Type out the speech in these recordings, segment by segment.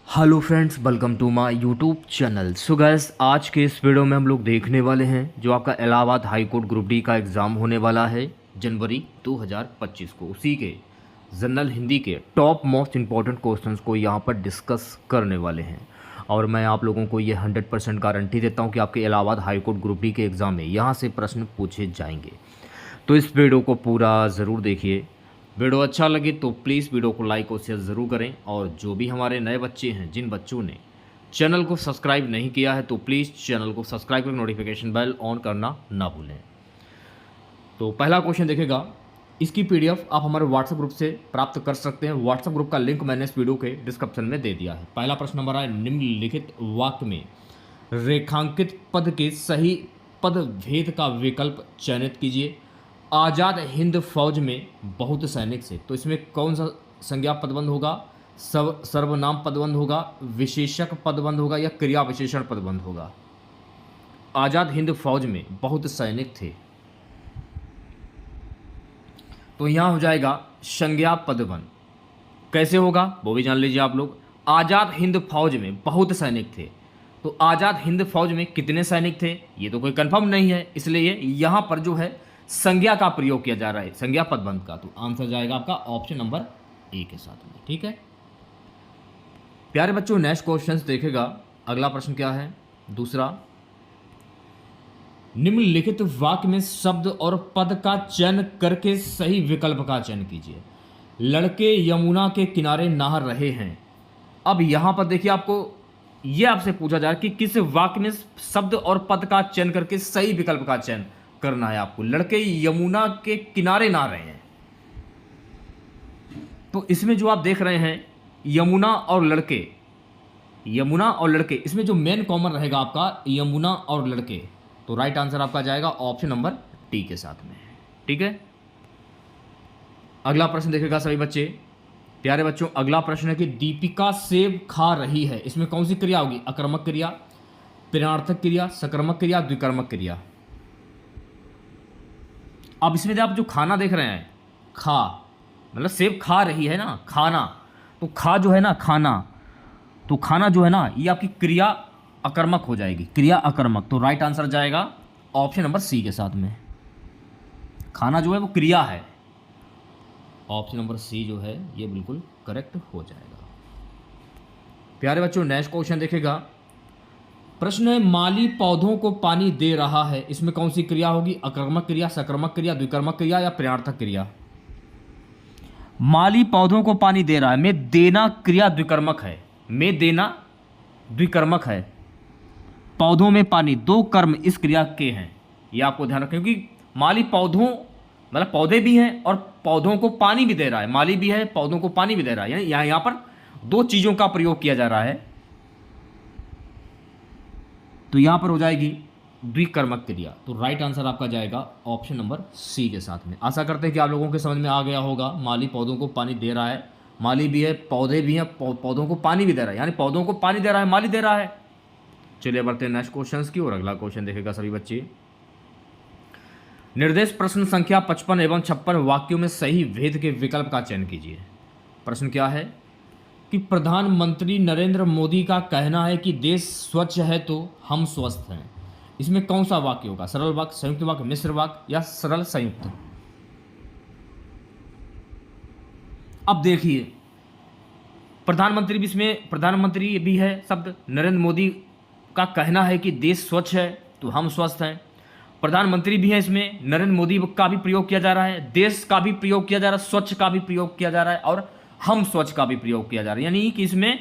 Hello friends, welcome to my YouTube channel. So guys, आज के इस वीडियो में हम लोग देखने वाले हैं जो आपका Allahabad high court group D का एग्ज़ाम होने वाला है जनवरी 2025 को। उसी के जनरल हिंदी के टॉप मोस्ट इम्पॉर्टेंट क्वेश्चंस को यहाँ पर डिस्कस करने वाले हैं। और मैं आप लोगों को ये 100% गारंटी देता हूँ कि आपके Allahabad high court group D के एग्ज़ाम में यहाँ से प्रश्न पूछे जाएंगे। तो इस वीडियो को पूरा ज़रूर देखिए। वीडियो अच्छा लगे तो प्लीज़ वीडियो को लाइक और शेयर ज़रूर करें। और जो भी हमारे नए बच्चे हैं, जिन बच्चों ने चैनल को सब्सक्राइब नहीं किया है, तो प्लीज़ चैनल को सब्सक्राइब करके नोटिफिकेशन बेल ऑन करना ना भूलें। तो पहला क्वेश्चन देखेगा, इसकी पीडीएफ आप हमारे व्हाट्सएप ग्रुप से प्राप्त कर सकते हैं। व्हाट्सएप ग्रुप का लिंक मैंने इस वीडियो के डिस्क्रिप्शन में दे दिया है। पहला प्रश्न नंबर है, निम्नलिखित वाक्य में रेखांकित पद के सही पद भेद का विकल्प चयनित कीजिए। आज़ाद हिंद फौज में बहुत सैनिक थे। तो इसमें कौन सा संज्ञा पदबंध होगा? सर्वनाम पदबंध होगा, विशेषक पदबंध होगा, या क्रिया विशेषण पदबंध होगा? आज़ाद हिंद फौज में बहुत सैनिक थे, तो यहाँ हो जाएगा संज्ञा पदबंध। कैसे होगा वो भी जान लीजिए आप लोग। आज़ाद हिंद फौज में बहुत सैनिक थे, तो आज़ाद हिंद फौज में कितने सैनिक थे ये तो कोई कंफर्म नहीं है, इसलिए यहाँ पर जो है संज्ञा का प्रयोग किया जा रहा है, संज्ञा पदबंध का। तो आंसर जाएगा आपका ऑप्शन नंबर ए के साथ में। ठीक है प्यारे बच्चों, नेक्स्ट क्वेश्चन देखेगा। अगला प्रश्न क्या है? दूसरा, निम्नलिखित वाक्य में शब्द और पद का चयन करके सही विकल्प का चयन कीजिए। लड़के यमुना के किनारे नहा रहे हैं। अब यहां पर देखिए, आपको यह आपसे पूछा जा रहा है कि किस वाक्य में शब्द और पद का चयन करके सही विकल्प का चयन करना है आपको। लड़के यमुना के किनारे नहा रहे हैं, तो इसमें जो आप देख रहे हैं यमुना और लड़के, यमुना और लड़के, इसमें जो मेन कॉमन रहेगा आपका यमुना और लड़के। तो राइट आंसर आपका जाएगा ऑप्शन नंबर टी के साथ में। ठीक है, अगला प्रश्न देखेगा सभी बच्चे। प्यारे बच्चों, अगला प्रश्न है कि दीपिका सेब खा रही है। इसमें कौन सी क्रिया होगी? आक्रामक क्रिया, प्रश्नार्थक क्रिया, सकर्मक क्रिया, द्विकर्मक क्रिया। अब इसमें आप जो खाना देख रहे हैं, खा मतलब सेब खा रही है ना, खाना। तो खा जो है ना, खाना, तो खाना जो है ना, ये आपकी क्रिया अकर्मक हो जाएगी, क्रिया अकर्मक। तो राइट आंसर जाएगा ऑप्शन नंबर सी के साथ में। खाना जो है वो क्रिया है, ऑप्शन नंबर सी जो है ये बिल्कुल करेक्ट हो जाएगा। प्यारे बच्चों, नेक्स्ट क्वेश्चन देखेगा। प्रश्न है, माली पौधों को पानी दे रहा है। इसमें कौन सी क्रिया होगी? आक्रामक क्रिया, सकर्मक क्रिया, द्विकर्मक क्रिया, या प्रश्नार्थक क्रिया? माली पौधों को पानी दे रहा है में देना क्रिया द्विकर्मक है, में देना द्विकर्मक है। पौधों में पानी, दो कर्म इस क्रिया के हैं, ये आपको ध्यान रखें। क्योंकि माली पौधों मतलब पौधे भी हैं और पौधों को पानी भी दे रहा है, माली भी है, पौधों को पानी भी दे रहा है, यानी यहाँ पर दो चीज़ों का प्रयोग किया जा रहा है। तो यहां पर हो जाएगी द्विकर्मक क्रिया। तो राइट आंसर आपका जाएगा ऑप्शन नंबर सी के साथ में। आशा करते हैं कि आप लोगों के समझ में आ गया होगा। माली पौधों को पानी दे रहा है, माली भी है, पौधे भी हैं, पौधों को पानी भी दे रहा है, यानी पौधों को पानी दे रहा है, माली दे रहा है। चलिए बढ़ते हैं नेक्स्ट क्वेश्चन की और अगला क्वेश्चन देखेगा सभी बच्चे। निर्देश प्रश्न संख्या 55 एवं 56 वाक्यों में सही भेद के विकल्प का चयन कीजिए। प्रश्न क्या है कि प्रधानमंत्री नरेंद्र मोदी का कहना है कि देश स्वच्छ है तो हम स्वस्थ हैं। इसमें कौन सा वाक्य होगा? सरल वाक्य, संयुक्त वाक्य, मिश्र वाक्य, या सरल संयुक्त? अब देखिए, प्रधानमंत्री भी, इसमें प्रधानमंत्री भी है शब्द, नरेंद्र मोदी का कहना है कि देश स्वच्छ है तो हम स्वस्थ हैं। प्रधानमंत्री भी है, इसमें नरेंद्र मोदी का भी प्रयोग किया जा रहा है, देश का भी प्रयोग किया जा रहा है, स्वच्छ का भी प्रयोग किया जा रहा है, और हम स्वच्छ का भी प्रयोग किया जा रहा है, यानी कि इसमें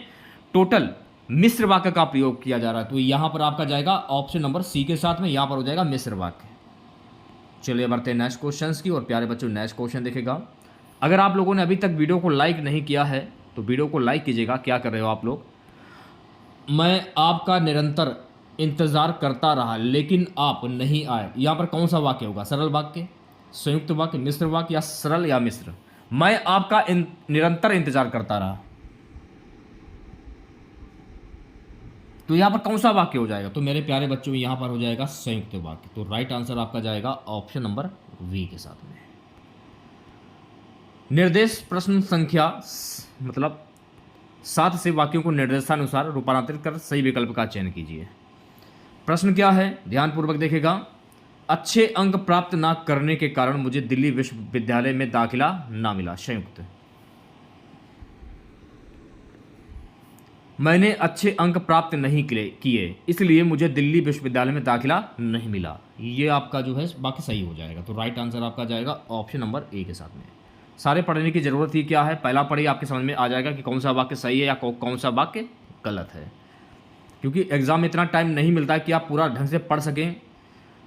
टोटल मिश्र वाक्य का प्रयोग किया जा रहा है। तो यहां पर आपका जाएगा ऑप्शन नंबर सी के साथ में, यहां पर हो जाएगा मिश्र वाक्य। चलिए बढ़ते हैं नेक्स्ट क्वेश्चंस की और प्यारे बच्चों, नेक्स्ट क्वेश्चन देखेगा। अगर आप लोगों ने अभी तक वीडियो को लाइक नहीं किया है तो वीडियो को लाइक कीजिएगा। क्या कर रहे हो आप लोग? मैं आपका निरंतर इंतजार करता रहा लेकिन आप नहीं आए। यहां पर कौन सा वाक्य होगा? सरल वाक्य, संयुक्त वाक्य, मिश्र वाक्य, या सरल या मिश्र? मैं आपका निरंतर इंतजार करता रहा, तो यहां पर कौन सा वाक्य हो जाएगा? तो मेरे प्यारे बच्चों, यहां पर हो जाएगा संयुक्त वाक्य। तो राइट आंसर आपका जाएगा ऑप्शन नंबर वी के साथ में। निर्देश प्रश्न संख्या मतलब साथ से वाक्यों को निर्देशानुसार रूपांतरित कर सही विकल्प का चयन कीजिए। प्रश्न क्या है, ध्यानपूर्वक देखेगा। अच्छे अंक प्राप्त ना करने के कारण मुझे दिल्ली विश्वविद्यालय में दाखिला ना मिला। संयुक्त, मैंने अच्छे अंक प्राप्त नहीं किए इसलिए मुझे दिल्ली विश्वविद्यालय में दाखिला नहीं मिला। ये आपका जो है बाकी सही हो जाएगा। तो राइट आंसर आपका जाएगा ऑप्शन नंबर ए के साथ में। सारे पढ़ने की जरूरत ही क्या है, पहला पढ़िए, आपके समझ में आ जाएगा कि कौन सा वाक्य सही है या कौन सा वाक्य गलत है। क्योंकि एग्जाम में इतना टाइम नहीं मिलता है कि आप पूरा ढंग से पढ़ सकें।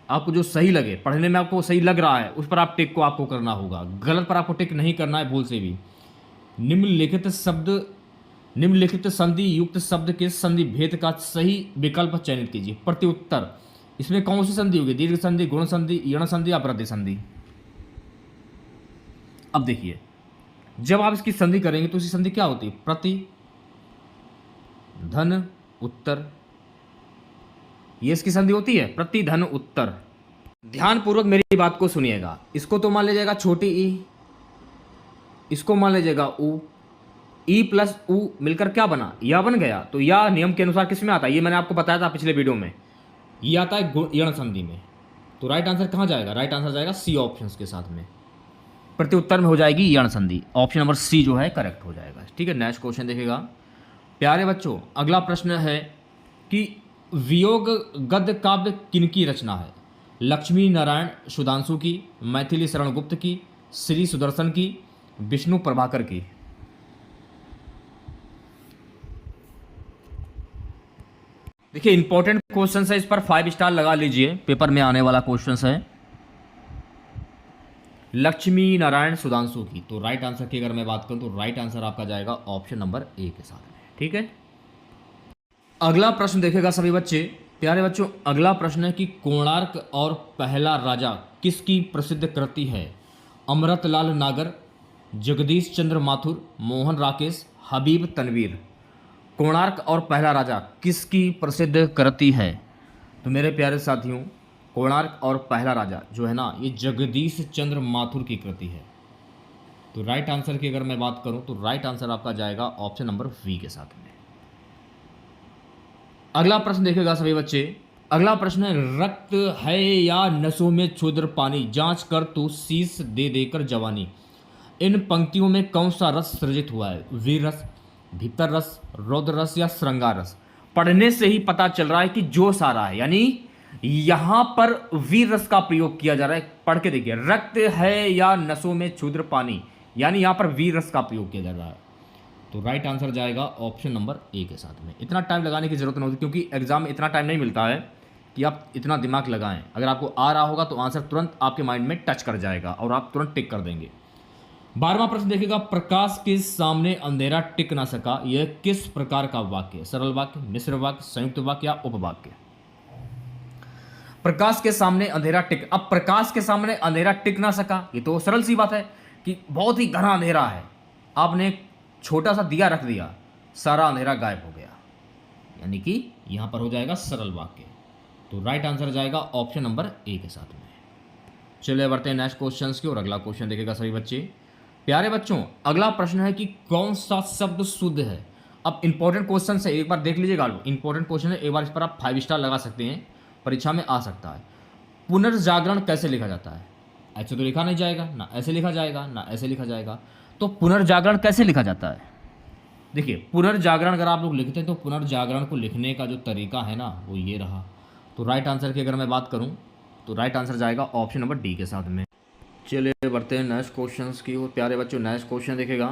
आपको जो सही लगे, पढ़ने में आपको सही लग रहा है, उस पर आप टिक को आपको करना होगा। गलत पर आपको टिक नहीं करना है भूल से भी। निम्नलिखित संधि युक्त शब्द के संधि भेद का सही विकल्प चयनित कीजिए। प्रत्युत्तर, इसमें कौन सी संधि होगी, दीर्घ संधि, गुण संधि, यण संधि या वृद्धि संधि। अब देखिए, जब आप इसकी संधि करेंगे तो इसकी संधि क्या होती है, प्रति धन उत्तर, ये इसकी संधि होती है, प्रति धन उत्तर। ध्यानपूर्वक मेरी बात को सुनिएगा। इसको तो मान लीजिएगा छोटी ई, इसको मान लीजिएगा उ, ई प्लस उ मिलकर क्या बना, या बन गया। तो या नियम के अनुसार किस में आता है, ये मैंने आपको बताया था पिछले वीडियो में, ये आता है यण संधि में। तो राइट आंसर कहाँ जाएगा, राइट आंसर जाएगा सी ऑप्शन के साथ में, प्रत्युत्तर में हो जाएगी यण संधि। ऑप्शन नंबर सी जो है करेक्ट हो जाएगा। ठीक है, नेक्स्ट क्वेश्चन देखेगा। प्यारे बच्चों, अगला प्रश्न है कि वियोग गद्य काव्य किनकी रचना है। लक्ष्मी नारायण सुधांशु की, मैथिली शरण गुप्त की, श्री सुदर्शन की, विष्णु प्रभाकर की। देखिए, इंपॉर्टेंट क्वेश्चन है, इस पर 5 स्टार लगा लीजिए, पेपर में आने वाला क्वेश्चन है। लक्ष्मी नारायण सुधांशु की, तो राइट आंसर की अगर मैं बात करूं तो राइट आंसर आपका जाएगा ऑप्शन नंबर ए के साथ में। ठीक है, अगला प्रश्न देखेगा सभी बच्चे। प्यारे बच्चों, अगला प्रश्न है कि कोणार्क और पहला राजा किसकी प्रसिद्ध कृति है। अमृतलाल नागर, जगदीश चंद्र माथुर, मोहन राकेश, हबीब तनवीर। कोणार्क और पहला राजा किसकी प्रसिद्ध कृति है। तो मेरे प्यारे साथियों, कोणार्क और पहला राजा जो है ना, ये जगदीश चंद्र माथुर की कृति है। तो राइट आंसर की अगर मैं बात करूं तो राइट आंसर आपका जाएगा ऑप्शन नंबर वी के साथ में। अगला प्रश्न देखेगा सभी बच्चे। अगला प्रश्न है, रक्त है या नसों में क्षुद्र पानी, जांच कर तू शीश दे देकर जवानी। इन पंक्तियों में कौन सा रस सृजित हुआ है, वीर रस, भीतर रस, रौद्र रस या श्रृंगार रस। पढ़ने से ही पता चल रहा है कि जोश आ रहा है, यानी यहां पर वीर रस का प्रयोग किया जा रहा है। पढ़ के देखिए, रक्त है या नसों में क्षुद्र पानी, यानी यहां पर वीर रस का प्रयोग किया जा रहा है। तो राइट आंसर जाएगा ऑप्शन नंबर ए के साथ में। इतना टाइम लगाने की जरूरत नहीं होती, क्योंकि एग्जाम में इतना टाइम नहीं मिलता है कि आप इतना दिमाग लगाएं। अगर आपको आ रहा होगा तो आंसर तुरंत आपके माइंड में टच कर जाएगा और आप तुरंत टिक कर देंगे। 12वां प्रश्न देखेगा, प्रकाश के सामने अंधेरा टिक ना सका, यह किस प्रकार का वाक्य, सरल वाक्य, मिश्र वाक्य, संयुक्त वाक्य या उपवाक्य। प्रकाश के सामने अंधेरा टिक, अब प्रकाश के सामने अंधेरा टिक ना सका, ये तो सरल सी बात है कि बहुत ही घना अंधेरा है, आपने छोटा सा दिया रख दिया, सारा अंधेरा गायब हो गया, यानी कि यहां पर हो जाएगा सरल वाक्य। तो राइट आंसर जाएगा ऑप्शन नंबर ए के साथ में। चलिए बढ़ते हैं नेक्स्ट क्वेश्चन की और अगला क्वेश्चन देखेगा सभी बच्चे। प्यारे बच्चों, अगला प्रश्न है कि कौन सा शब्द शुद्ध है। अब इंपॉर्टेंट क्वेश्चन है, एक बार देख लीजिएगा, इंपॉर्टेंट क्वेश्चन है, एक बार इस पर आप 5 स्टार लगा सकते हैं, परीक्षा में आ सकता है। पुनर्जागरण कैसे लिखा जाता है, ऐसे तो लिखा नहीं जाएगा, ना ऐसे लिखा जाएगा, ना ऐसे लिखा जाएगा। तो पुनर्जागरण कैसे लिखा जाता है, देखिए, पुनर्जागरण अगर आप लोग लिखते हैं तो पुनर्जागरण को लिखने का जो तरीका है ना, वो ये रहा। तो राइट आंसर की अगर मैं बात करूं तो राइट आंसर जाएगा ऑप्शन नंबर डी के साथ में। चलिए बढ़ते हैं नेक्स्ट क्वेश्चन की ओर। प्यारे बच्चों, नेक्स्ट क्वेश्चन देखेगा,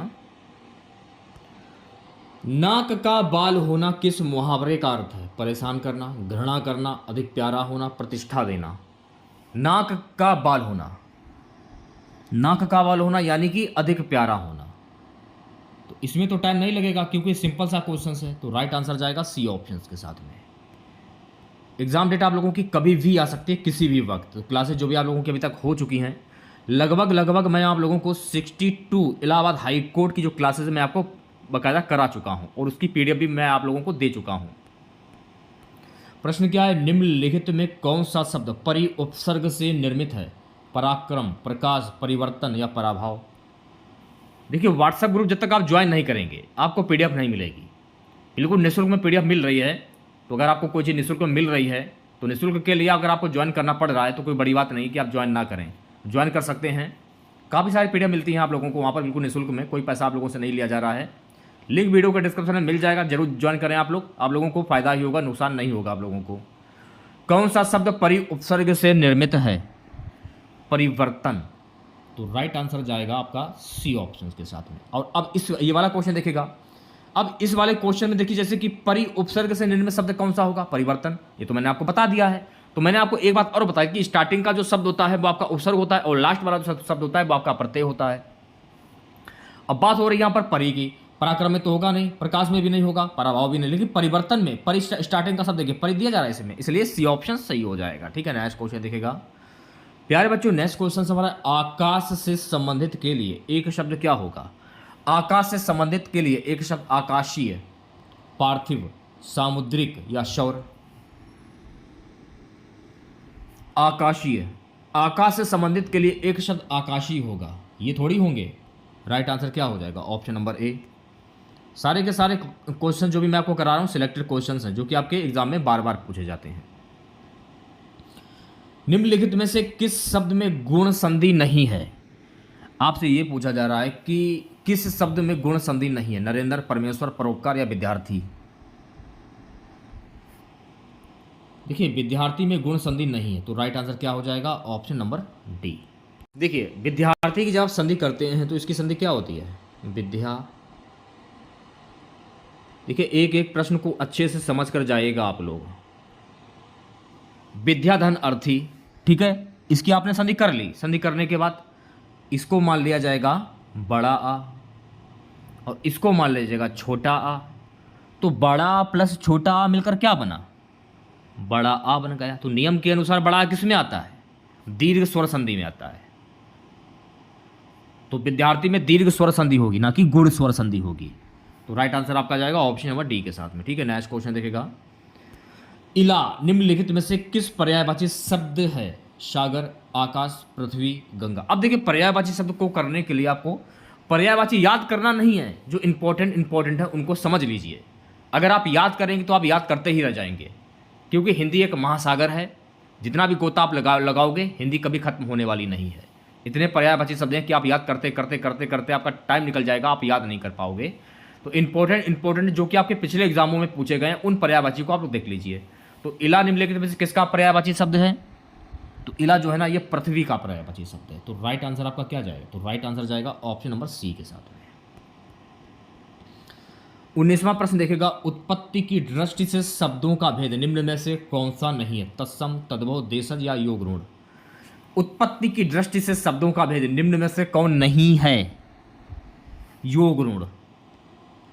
नाक का बाल होना किस मुहावरे का अर्थ है। परेशान करना, घृणा करना, अधिक प्यारा होना, प्रतिष्ठा देना। नाक का बाल होना, नाक का बाल होना यानी कि अधिक प्यारा होना। तो इसमें तो टाइम नहीं लगेगा क्योंकि सिंपल सा क्वेश्चन है। तो राइट आंसर जाएगा सी ऑप्शन के साथ में। एग्जाम डेट आप लोगों की कभी भी आ सकती है, किसी भी वक्त। तो क्लासेस जो भी आप लोगों की अभी तक हो चुकी हैं, लगभग मैं आप लोगों को 62 इलाहाबाद हाई कोर्ट की जो क्लासेस मैं आपको बाकायदा करा चुका हूं और उसकी पीडीएफ भी मैं आप लोगों को दे चुका हूं। प्रश्न क्या है, निम्नलिखित में कौन सा शब्द परि उपसर्ग से निर्मित है। पराक्रम, प्रकाश, परिवर्तन या पराभाव। देखिए व्हाट्सएप ग्रुप जब तक आप ज्वाइन नहीं करेंगे आपको पीडीएफ नहीं मिलेगी। बिल्कुल निःशुल्क में पीडीएफ मिल रही है। तो अगर आपको कोई चीज़ निःशुल्क में मिल रही है तो निःशुल्क के लिए अगर आपको ज्वाइन करना पड़ रहा है तो कोई बड़ी बात नहीं कि आप ज्वाइन ना करें, ज्वाइन कर सकते हैं। काफ़ी सारी पीडीएफ मिलती हैं आप लोगों को वहाँ पर बिल्कुल निःशुल्क में, कोई पैसा आप लोगों से नहीं लिया जा रहा है। लिंक वीडियो के डिस्क्रिप्शन में मिल जाएगा, जरूर ज्वाइन करें आप लोग। आप लोगों को फायदा ही होगा, नुकसान नहीं होगा आप लोगों को। कौन सा शब्द परि उपसर्ग से निर्मित है? परिवर्तन। तो राइट आंसर जाएगा आपका सी ऑप्शन के साथ में। और अब इस ये वाला क्वेश्चन देखेगा, अब इस वाले क्वेश्चन में देखिए जैसे कि परि उपसर्ग से निर्मित शब्द कौन सा होगा? परिवर्तन। ये तो मैंने आपको बता दिया है। तो मैंने आपको एक बात और बताई कि स्टार्टिंग का जो शब्द होता है वो आपका उपसर्ग होता है और लास्ट वाला जो शब्द होता है वो आपका प्रत्यय होता है। अब बात हो रही है यहाँ पर परि की। पराक्रम में तो होगा नहीं, प्रकाश में भी नहीं होगा, पराभाव भी नहीं, लेकिन परिवर्तन में परि स्टार्टिंग का शब्द देखिए परि दिया जा रहा है इसमें, इसलिए सी ऑप्शन सही हो जाएगा। ठीक है, नेक्स्ट क्वेश्चन देखेगा प्यारे बच्चों। नेक्स्ट क्वेश्चन हमारा आकाश से संबंधित के लिए एक शब्द क्या होगा? आकाश से संबंधित के लिए एक शब्द आकाशीय, पार्थिव, सामुद्रिक या सौर? आकाशीय, आकाश से संबंधित के लिए एक शब्द आकाशीय होगा, ये थोड़ी होंगे। राइट आंसर क्या हो जाएगा? ऑप्शन नंबर ए। सारे के सारे क्वेश्चन जो भी मैं आपको करा रहा हूं सिलेक्टेड क्वेश्चंस हैं जो कि आपके एग्जाम में बार बार पूछे जाते हैं। निम्नलिखित में से किस शब्द में गुण संधि नहीं है? आपसे ये पूछा जा रहा है कि किस शब्द में गुण संधि नहीं है? नरेंद्र, परमेश्वर, परोपकार या विद्यार्थी? देखिए विद्यार्थी में गुण संधि नहीं है, तो राइट आंसर क्या हो जाएगा? Option number D. देखिए विद्यार्थी की जब आप संधि करते हैं तो इसकी संधि क्या होती है? विद्या। देखिए एक एक प्रश्न को अच्छे से समझ कर जाइएगा आप लोग। विद्याधन अर्थी, ठीक है, इसकी आपने संधि कर ली। संधि करने के बाद इसको मान लिया जाएगा बड़ा आ और इसको मान लिया जाएगा छोटा आ। तो बड़ा आ प्लस छोटा आ मिलकर क्या बना? बड़ा आ बन गया। तो नियम के अनुसार बड़ा आ किस में आता है? दीर्घ स्वर संधि में आता है। तो विद्यार्थी में दीर्घ स्वर संधि होगी, ना कि गुण स्वर संधि होगी। तो राइट आंसर आपका जाएगा ऑप्शन नंबर डी के साथ में। ठीक है, नेक्स्ट क्वेश्चन देखेगा। इला निम्नलिखित में से किस पर्यायवाची शब्द है? सागर, आकाश, पृथ्वी, गंगा। अब देखिए पर्यायवाची शब्द को करने के लिए आपको पर्यायवाची याद करना नहीं है, जो इंपॉर्टेंट है उनको समझ लीजिए। अगर आप याद करेंगे तो आप याद करते ही रह जाएंगे, क्योंकि हिंदी एक महासागर है। जितना भी गोता आप लगाओगे हिंदी कभी खत्म होने वाली नहीं है। इतने पर्यायवाची शब्द हैं कि आप याद करते करते करते करते आपका टाइम निकल जाएगा, आप याद नहीं कर पाओगे। तो इंपॉर्टेंट जो कि आपके पिछले एग्जामों में पूछे गए हैं उन पर्यायवाची को आप लोग देख लीजिए। तो इला निम्नलिखित में से किसका पर्यायवाची शब्द है? तो इला जो है ना ये पृथ्वी का पर्यायवाची शब्द है। तो राइट आंसर आपका क्या जाएगा? तो राइट आंसर जाएगा ऑप्शन नंबर सी के साथ में। 19वां प्रश्न देखेगा। उत्पत्ति की दृष्टि से शब्दों का भेद निम्न में से कौन सा नहीं है? तत्सम, तद्भव, देशज या योग रूढ़? उत्पत्ति की दृष्टि से शब्दों का भेद निम्न में से कौन नहीं है? योग रूढ़।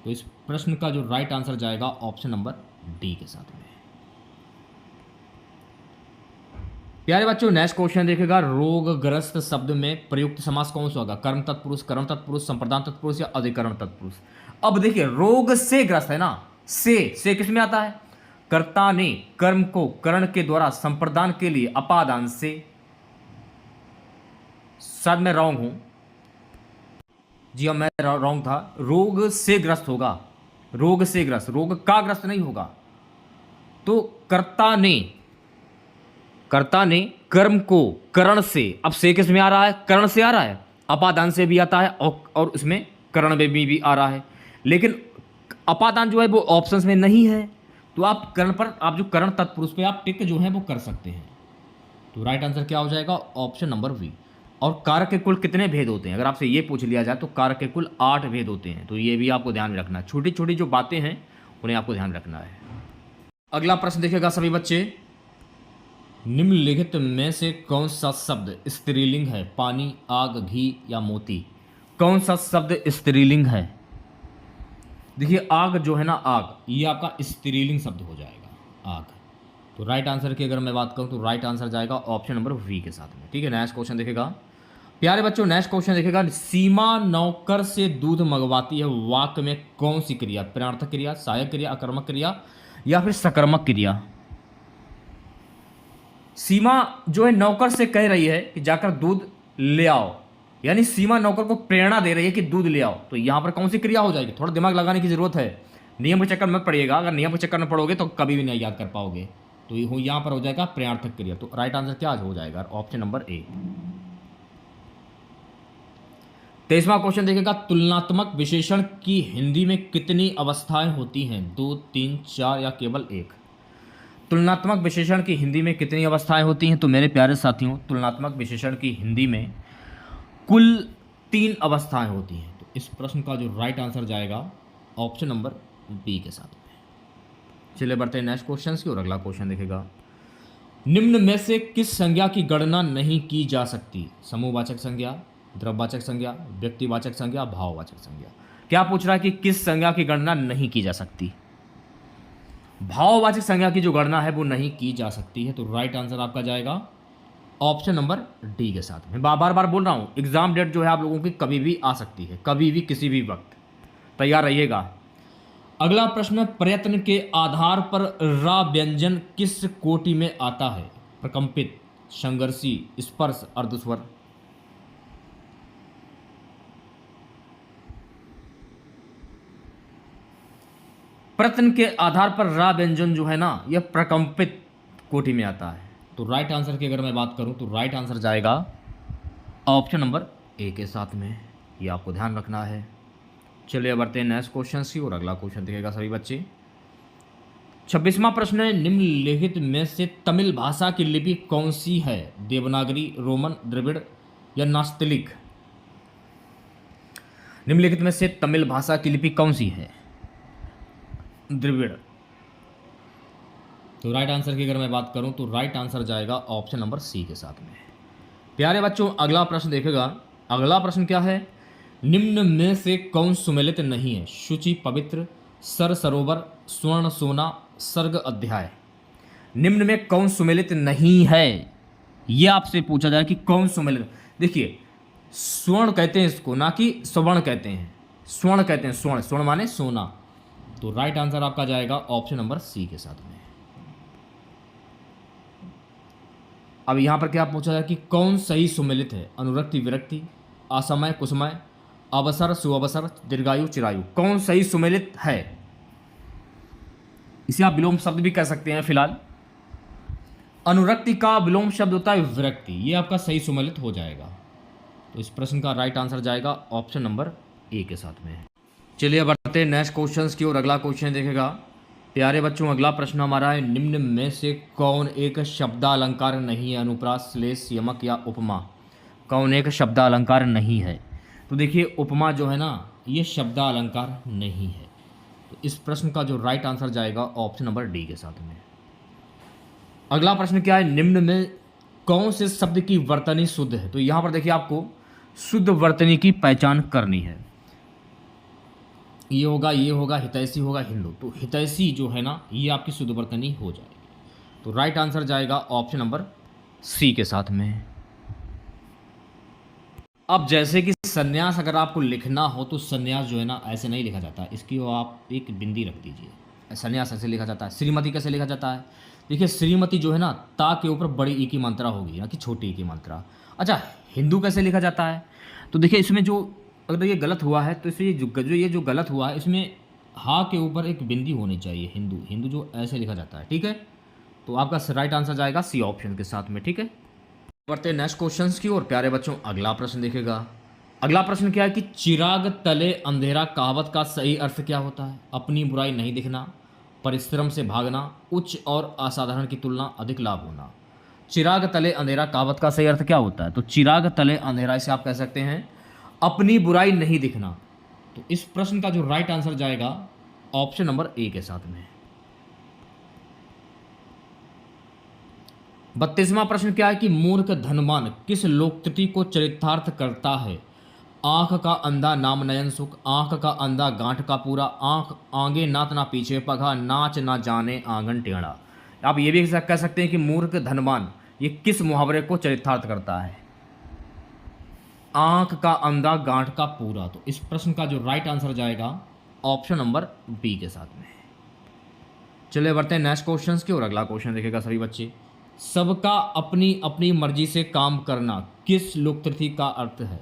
तो इस प्रश्न का जो राइट आंसर जाएगा ऑप्शन नंबर डी के साथ में। प्यारे बच्चों नेक्स्ट क्वेश्चन देखेगा। रोगग्रस्त शब्द में प्रयुक्त समास कौन सा होगा? कर्म तत्पुरुष, करण तत्पुरुष, संप्रदान तत्पुरुष या अधिकरण तत्पुरुष? अब देखिए रोग से ग्रस्त है ना, से किस में आता है? कर्ता ने कर्म को करण के द्वारा संप्रदान के लिए अपादान से, शायद मैं रॉन्ग हूं जी, हाँ मैं रॉन्ग था। रोग से ग्रस्त होगा, रोग से ग्रस्त, रोग का ग्रस्त नहीं होगा। तो कर्ता ने कर्म को करण से, अब से किस में आ रहा है? करण से आ रहा है, अपादान से भी आता है और उसमें करण में भी आ रहा है। लेकिन अपादान जो है वो ऑप्शंस में नहीं है, तो आप करण पर, आप जो करण तत्पुरुष पे आप टिक जो है वो कर सकते हैं। तो राइट आंसर क्या हो जाएगा? Option number B. और कारक के कुल कितने भेद होते हैं? अगर आपसे ये पूछ लिया जाए तो कारक के कुल 8 भेद होते हैं। तो ये भी आपको ध्यान में रखना है, छोटी छोटी जो बातें हैं उन्हें आपको ध्यान रखना है। अगला प्रश्न देखिएगा सभी बच्चे। निम्नलिखित में से कौन सा शब्द स्त्रीलिंग है? पानी, आग, घी या मोती? कौन सा शब्द स्त्रीलिंग है? देखिए आग जो है ना, आग, ये आपका स्त्रीलिंग शब्द हो जाएगा, आग। तो राइट आंसर की अगर मैं बात करूं तो राइट आंसर जाएगा ऑप्शन नंबर वी के साथ में। ठीक है, नेक्स्ट क्वेश्चन देखेगा। प्यारे बच्चों नेक्स्ट क्वेश्चन देखेगा। सीमा नौकर से दूध मंगवाती है, वाक्य में कौन सी क्रिया? प्रणार्थक क्रिया, सहायक क्रिया, आकर्मक क्रिया या फिर सकर्मक क्रिया? सीमा जो है नौकर से कह रही है कि जाकर दूध ले आओ, यानी सीमा नौकर को प्रेरणा दे रही है कि दूध ले आओ, तो यहाँ पर कौन सी क्रिया हो जाएगी? थोड़ा दिमाग लगाने की जरूरत है, नियम के चक्कर में पड़िएगा। अगर नियम के चक्कर में पड़ोगे तो कभी भी नहीं याद कर पाओगे। तो यहाँ पर हो जाएगा प्रयार्थक क्रिया। तो राइट आंसर क्या हो जाएगा? Option number A. 23वां क्वेश्चन देखिएगा, तुलनात्मक विशेषण की हिंदी में कितनी अवस्थाएं होती हैं? 2, 3, 4 या केवल 1? तुलनात्मक विशेषण की हिंदी में कितनी अवस्थाएं होती हैं? तो मेरे प्यारे साथियों, तुलनात्मक विशेषण की हिंदी में कुल 3 अवस्थाएं होती हैं। तो इस प्रश्न का जो राइट आंसर जाएगा ऑप्शन नंबर बी के साथ में। चलिए बढ़ते हैं नेक्स्ट क्वेश्चन की ओर। अगला क्वेश्चन देखेगा, निम्न में से किस संज्ञा की गणना नहीं की जा सकती? समूहवाचक संज्ञा, द्रव्यवाचक संज्ञा, व्यक्तिवाचक संज्ञा, भाववाचक संज्ञा। क्या पूछ रहा है कि किस संज्ञा की गणना नहीं की जा सकती? भाववाचक संज्ञा की जो गणना है वो नहीं की जा सकती है। तो राइट आंसर आपका जाएगा ऑप्शन नंबर डी के साथ में। बार बार बोल रहा हूं, एग्जाम डेट जो है आप लोगों की कभी भी आ सकती है, कभी भी किसी भी वक्त, तैयार रहिएगा। अगला प्रश्न, प्रयत्न के आधार पर रा व्यंजन किस कोटि में आता है? प्रकंपित, संघर्षी, स्पर्श, अर्धस्वर। प्रयत्न के आधार पर रा व्यंजन जो है ना, यह प्रकंपित कोटि में आता है। तो राइट आंसर की अगर मैं बात करूं तो राइट आंसर जाएगा ऑप्शन नंबर ए के साथ में। ये आपको ध्यान रखना है। चलिए बढ़ते हैं नेक्स्ट क्वेश्चन की और अगला क्वेश्चन दिखेगा सभी बच्चे। 26वां प्रश्न है, निम्नलिखित में से तमिल भाषा की लिपि कौन सी है? देवनागरी, रोमन, द्रविड़ या नास्तिलिक? निम्नलिखित में से तमिल भाषा की लिपि कौन सी है? द्रविड़। तो राइट आंसर की अगर मैं बात करूं तो राइट आंसर जाएगा ऑप्शन नंबर सी के साथ में। प्यारे बच्चों, अगला प्रश्न देखेगा। अगला प्रश्न क्या है? निम्न में से कौन सुमेलित नहीं है? शुचि, पवित्र, सर सरोवर, स्वर्ण, सोना, सर्ग, अध्याय। निम्न में कौन सुमेलित नहीं है, यह आपसे पूछा जाए कि कौन सुमेलित। देखिए, स्वर्ण कहते हैं इसको, ना कि स्वर्ण कहते हैं। स्वर्ण कहते हैं, स्वर्ण, स्वर्ण माने सोना। तो राइट आंसर आपका जाएगा ऑप्शन नंबर सी के साथ में। अब यहां पर क्या पूछा जाए कि कौन सही सुमेलित है? अनुरक्ति, विरक्ति, असमय, कुसमय, अवसर, सुअवसर, दीर्घायु, चिरायु। कौन सही सुमेलित है? इसे आप विलोम शब्द भी कह सकते हैं। फिलहाल अनुरक्ति का विलोम शब्द होता है विरक्ति, ये आपका सही सुमेलित हो जाएगा। तो इस प्रश्न का राइट आंसर जाएगा ऑप्शन नंबर ए के साथ में। चलिए बढ़ते हैं नेक्स्ट क्वेश्चन की और अगला क्वेश्चन देखेगा। प्यारे बच्चों, अगला प्रश्न हमारा है, निम्न में से कौन एक शब्दालंकार नहीं है? अनुप्रास, श्लेष, यमक या उपमा। कौन एक शब्दालंकार नहीं है? तो देखिए, उपमा जो है ना, ये शब्दालंकार नहीं है। तो इस प्रश्न का जो राइट आंसर जाएगा ऑप्शन नंबर डी के साथ में। अगला प्रश्न क्या है? निम्न में कौन से शब्द की वर्तनी शुद्ध है? तो यहां पर देखिए, आपको शुद्ध वर्तनी की पहचान करनी है। ये होगा, ये होगा, हितैषी होगा, हिंदू। तो हितैषी जो है ना, ये आपकी शुद्ध वर्तनी हो जाएगी। तो राइट आंसर जाएगा ऑप्शन नंबर सी के साथ में। अब जैसे कि संन्यास अगर आपको लिखना हो तो संन्यास जो है ना, ऐसे नहीं लिखा जाता, इसकी वो आप एक बिंदी रख दीजिए। संन्यास ऐसे लिखा जाता है। श्रीमती कैसे लिखा जाता है? देखिए, श्रीमती जो है ना, ता के ऊपर बड़ी ई की मात्रा होगी, ना कि छोटी ई की मात्रा। अच्छा, हिंदू कैसे लिखा जाता है? तो देखिए, इसमें जो अगर ये गलत हुआ है तो इसमें ये जो गलत हुआ है, इसमें हा के ऊपर एक बिंदी होनी चाहिए। हिंदू, हिंदू जो ऐसे लिखा जाता है, ठीक है। तो आपका राइट आंसर जाएगा सी ऑप्शन के साथ में, ठीक है। बढ़ते हैं नेक्स्ट क्वेश्चन की और प्यारे बच्चों, अगला प्रश्न देखेगा। अगला प्रश्न क्या है कि चिराग तले अंधेरा कहावत का सही अर्थ क्या होता है? अपनी बुराई नहीं दिखना, परिश्रम से भागना, उच्च और असाधारण की तुलना, अधिक लाभ होना। चिराग तले अंधेरा कहावत का सही अर्थ क्या होता है? तो चिराग तले अंधेरा, इसे आप कह सकते हैं अपनी बुराई नहीं दिखना। तो इस प्रश्न का जो राइट आंसर जाएगा ऑप्शन नंबर ए के साथ में। 32वां प्रश्न क्या है कि मूर्ख धनवान किस लोककृति को चरितार्थ करता है? आंख का अंधा नाम नयन सुख, आंख का अंधा गांठ का पूरा, आंख आगे नात ना पीछे पगा, नाच ना जाने आंगन टेढ़ा। आप ये भी कह सकते हैं कि मूर्ख धनवान ये किस मुहावरे को चरितार्थ करता है? आंख का अंधा गांठ का पूरा। तो इस प्रश्न का जो राइट आंसर जाएगा ऑप्शन नंबर बी के साथ में। चलिए बढ़ते हैं नेक्स्ट क्वेश्चन की और अगला क्वेश्चन देखेगा सभी बच्चे। सबका अपनी अपनी मर्जी से काम करना किस लोककृति का अर्थ है?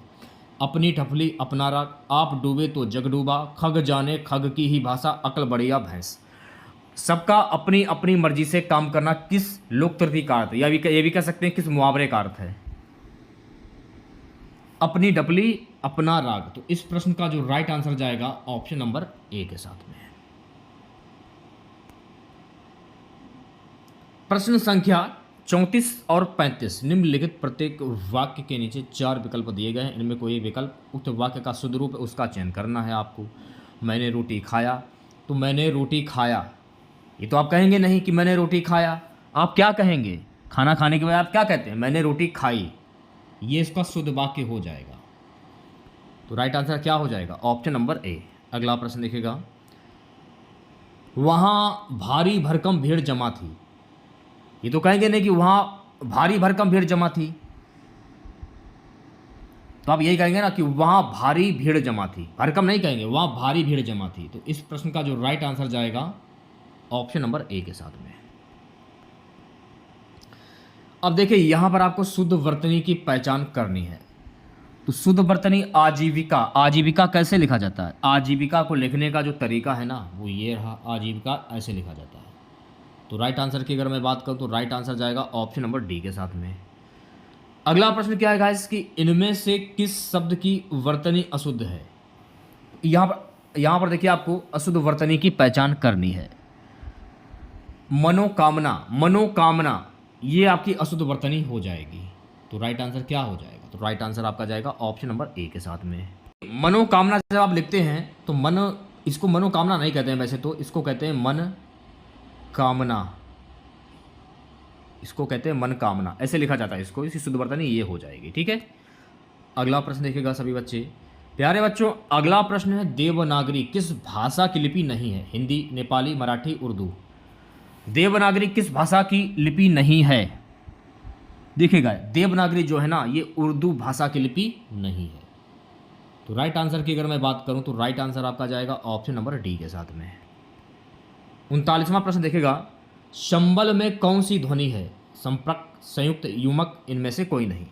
अपनी ठफली अपना राग, आप डूबे तो जग डूबा, खग जाने खग की ही भाषा, अकल बढ़िया भैंस। सबका अपनी अपनी मर्जी से काम करना किस लोकतृति का अर्थ है, या ये भी कह सकते हैं किस मुहावरे का अर्थ है? अपनी डपली अपना राग। तो इस प्रश्न का जो राइट आंसर जाएगा ऑप्शन नंबर ए के साथ में। प्रश्न संख्या 34 और 35 निम्नलिखित प्रत्येक वाक्य के नीचे 4 विकल्प दिए गए हैं। इनमें कोई विकल्प उक्त वाक्य का शुद्ध रूप है, उसका चयन करना है आपको। मैंने रोटी खाया, तो मैंने रोटी खाया, ये तो आप कहेंगे नहीं कि मैंने रोटी खाया, आप क्या कहेंगे? खाना खाने के बाद आप क्या कहते हैं? मैंने रोटी खाई, ये इसका शुद्ध वाक्य हो जाएगा। तो राइट आंसर क्या हो जाएगा? ऑप्शन नंबर ए। अगला प्रश्न देखिएगा, वहां भारी भरकम भीड़ जमा थी, ये तो कहेंगे नहीं कि वहां भारी भरकम भीड़ जमा थी, तो आप यही कहेंगे ना कि वहां भारी भीड़ जमा थी, भरकम नहीं कहेंगे, वहां भारी भीड़ जमा थी। तो इस प्रश्न का जो राइट आंसर जाएगा ऑप्शन नंबर ए के साथ में। अब देखिए यहां पर आपको शुद्ध वर्तनी की पहचान करनी है। तो शुद्ध वर्तनी आजीविका, आजीविका कैसे लिखा जाता है? आजीविका को लिखने का जो तरीका है ना वो ये रहा, आजीविका ऐसे लिखा जाता है। तो राइट आंसर की अगर मैं बात करूं तो राइट आंसर जाएगा ऑप्शन नंबर डी के साथ में। अगला प्रश्न क्या है गाइस कि इनमें से किस शब्द की वर्तनी अशुद्ध है? यहां पर देखिए आपको अशुद्ध वर्तनी की पहचान करनी है। मनोकामना, मनोकामना ये आपकी अशुद्ध वर्तनी हो जाएगी। तो राइट आंसर क्या हो जाएगा? तो राइट आंसर आपका जाएगा ऑप्शन नंबर ए के साथ में। मनोकामना जब आप लिखते हैं तो इसको मनोकामना नहीं कहते हैं वैसे तो, इसको कहते हैं मन कामना, इसको कहते हैं मन कामना, ऐसे लिखा जाता है इसको, इसकी शुद्ध वर्तनी ये हो जाएगी। ठीक है, अगला प्रश्न देखिएगा सभी बच्चे। प्यारे बच्चों अगला प्रश्न है, देवनागरी किस भाषा की लिपि नहीं है? हिंदी, नेपाली, मराठी, उर्दू। देवनागरी किस भाषा की लिपि नहीं है? देखिएगा देवनागरी जो है ना ये उर्दू भाषा की लिपि नहीं है। तो राइट आंसर की अगर मैं बात करूं तो राइट आंसर आपका जाएगा ऑप्शन नंबर डी के साथ में। 39वां प्रश्न देखेगा, शंबल में कौन सी ध्वनि है? संप्रक, संयुक्त, युमक, इनमें से कोई नहीं।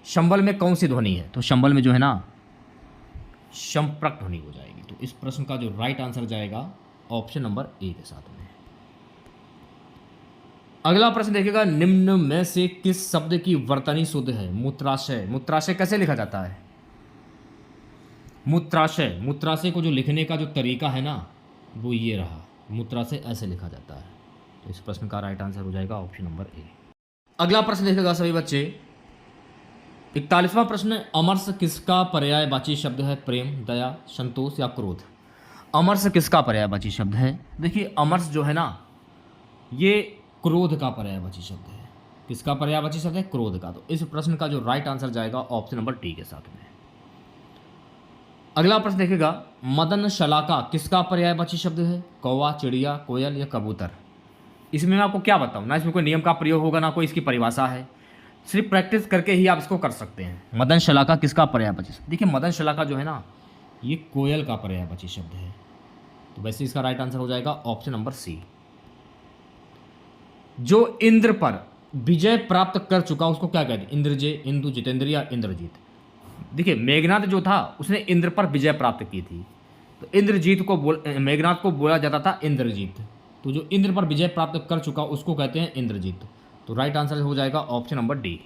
शंबल में कौन सी ध्वनि है? तो शंबल में जो है ना संप्रक ध्वनि हो जाएगी। तो इस प्रश्न का जो राइट आंसर जाएगा ऑप्शन नंबर ए के साथ में। अगला प्रश्न देखिएगा, निम्न में से किस शब्द की वर्तनी शुद्ध है? मूत्राशय, मूत्राशय कैसे लिखा जाता है? मूत्राशय, मूत्राशय को जो लिखने का जो तरीका है ना वो ये रहा, मूत्राशय ऐसे लिखा जाता है। तो इस प्रश्न का राइट आंसर हो जाएगा ऑप्शन नंबर ए। अगला प्रश्न देखिएगा सभी बच्चे, 41वां प्रश्न, अमरस किसका पर्यायवाची शब्द है? प्रेम, दया, संतोष या क्रोध। अमरस किसका पर्यायवाची शब्द है? देखिए अमरस जो है ना ये क्रोध का पर्यायवाची शब्द है। किसका पर्यायवाची शब्द है? क्रोध का। तो इस प्रश्न का जो राइट आंसर जाएगा ऑप्शन नंबर डी के साथ में। अगला प्रश्न देखेगा, मदन शलाका किसका पर्यायवाची शब्द है? कौवा, चिड़िया, कोयल या कबूतर। इसमें मैं आपको क्या बताऊं ना, इसमें कोई नियम का प्रयोग होगा ना कोई इसकी परिभाषा है, सिर्फ प्रैक्टिस करके ही आप इसको कर सकते हैं। मदन शलाका किसका पर्यायवाची शब्द? देखिए मदन शलाका जो है ना ये कोयल का पर्यायवाची शब्द है। तो वैसे इसका राइट आंसर हो जाएगा ऑप्शन नंबर सी। जो इंद्र पर विजय प्राप्त कर चुका उसको क्या कहते हैं? इंद्रजय, इंदु, जितेंद्र या इंद्रजीत। देखिए मेघनाथ जो था उसने इंद्र पर विजय प्राप्त की थी, तो इंद्रजीत को मेघनाथ को बोला जाता था इंद्रजीत। तो जो इंद्र पर विजय प्राप्त कर चुका उसको कहते हैं इंद्रजीत। तो राइट आंसर हो जाएगा ऑप्शन नंबर डी।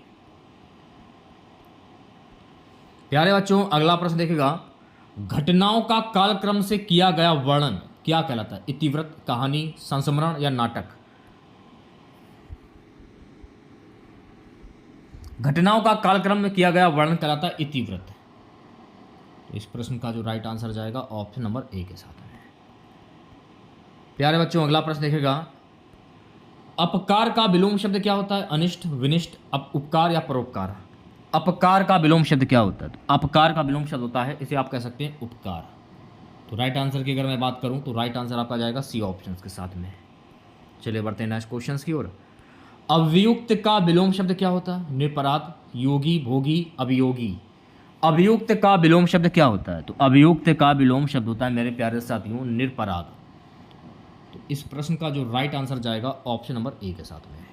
प्यारे बच्चों अगला प्रश्न देखेगा, घटनाओं का कालक्रम से किया गया वर्णन क्या कहलाता है? इतिवृत्त, कहानी, संस्मरण या नाटक। घटनाओं का कालक्रम में किया गया वर्णन कहलाता है इतिवृत्त। तो इस प्रश्न का जो राइट आंसर जाएगा ऑप्शन नंबर ए के साथ में। प्यारे बच्चों अगला प्रश्न देखेगा, अपकार का विलोम शब्द क्या होता है? अनिष्ट, विनिष्ट, उपकार या परोपकार। अपकार का विलोम शब्द क्या होता है? तो अपकार का विलोम शब्द होता है, इसे आप कह सकते हैं उपकार। तो राइट आंसर की अगर मैं बात करूं तो राइट आंसर आपका जाएगा सी ऑप्शन के साथ में। चलिए बढ़ते हैं नेक्स्ट क्वेश्चन की ओर। अभियुक्त का विलोम शब्द क्या होता है? निरपराध, योगी, भोगी, अभियोगी। अभियुक्त का विलोम शब्द क्या होता है? तो अभियुक्त का विलोम शब्द होता है मेरे प्यारे साथियों निरपराध। तो इस प्रश्न का जो राइट आंसर जाएगा ऑप्शन नंबर ए के साथ में।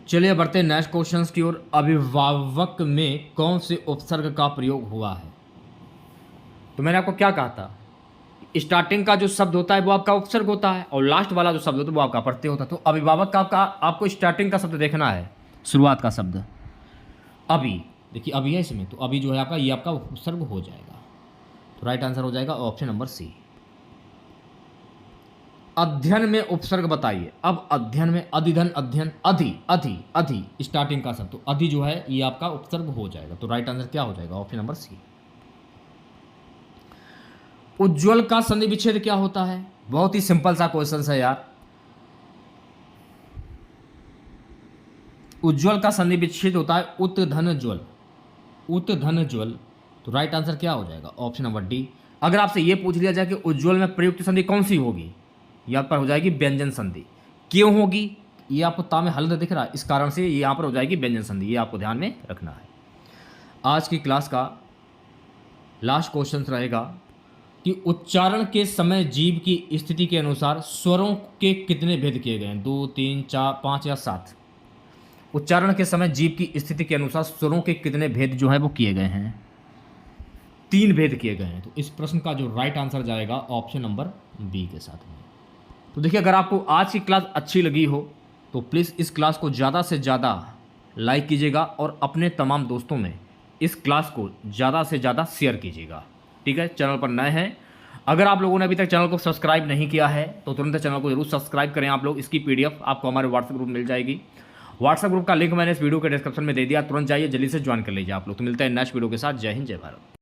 चलिए बढ़ते हैं नेक्स्ट क्वेश्चंस की ओर। अभिभावक में कौन से उपसर्ग का प्रयोग हुआ है? तो मैंने आपको क्या कहा था, स्टार्टिंग का जो शब्द होता है वो आपका उपसर्ग होता है और लास्ट वाला जो शब्द होता है वो आपका प्रत्यय होता है। तो अभिभावक का आपको स्टार्टिंग का शब्द देखना है, शुरुआत का शब्द अभी। देखिए अभी है इसमें, तो अभी जो है आपका, ये आपका उपसर्ग हो जाएगा। तो राइट आंसर हो जाएगा ऑप्शन नंबर सी। अध्ययन में उपसर्ग बताइए। अब अध्ययन में अधिधन अध्ययन, अधि अधि अधि स्टार्टिंग का शब्द, तो अधि जो है ये आपका उपसर्ग हो जाएगा। तो राइट आंसर क्या हो जाएगा? Option number C. उज्ज्वल का संधि विच्छेद क्या होता है? बहुत ही सिंपल सा क्वेश्चन है यार। उज्ज्वल का संधि विच्छेद होता है उत्धन ज्वल, उत्धन ज्वल। तो राइट आंसर क्या हो जाएगा? Option number D. अगर आपसे ये पूछ लिया जाए कि उज्ज्वल में प्रयुक्त संधि कौन सी होगी, यहाँ पर हो जाएगी व्यंजन संधि। क्यों होगी? ये आपको ता में हल दिख रहा है, इस कारण से ये यहाँ पर हो जाएगी व्यंजन संधि। ये आपको ध्यान में रखना है। आज की क्लास का लास्ट क्वेश्चन रहेगा कि उच्चारण के समय जीभ की स्थिति के अनुसार स्वरों के कितने भेद किए गए हैं? 2, 3, 4, 5 या 7? उच्चारण के समय जीभ की स्थिति के अनुसार स्वरों के कितने भेद जो है वो किए गए हैं? 3 भेद किए गए हैं। तो इस प्रश्न का जो राइट आंसर जाएगा ऑप्शन नंबर बी के साथ में। तो देखिए, अगर आपको आज की क्लास अच्छी लगी हो तो प्लीज़ इस क्लास को ज़्यादा से ज़्यादा लाइक कीजिएगा और अपने तमाम दोस्तों में इस क्लास को ज़्यादा से ज़्यादा शेयर कीजिएगा। ठीक है, चैनल पर नए हैं, अगर आप लोगों ने अभी तक चैनल को सब्सक्राइब नहीं किया है तो तुरंत चैनल को जरूर सब्सक्राइब करें आप लोग। इसकी पीडीएफ आपको हमारे व्हाट्सएप ग्रुप मिल जाएगी। व्हाट्सएप ग्रुप का लिंक मैंने इस वीडियो के डिस्क्रिप्शन में दे दिया, तुरंत जाइए, जल्दी से ज्वाइन कर लीजिए आप लोग। तो मिलते हैं नेक्स्ट वीडियो के साथ। जय हिंद, जय भारत।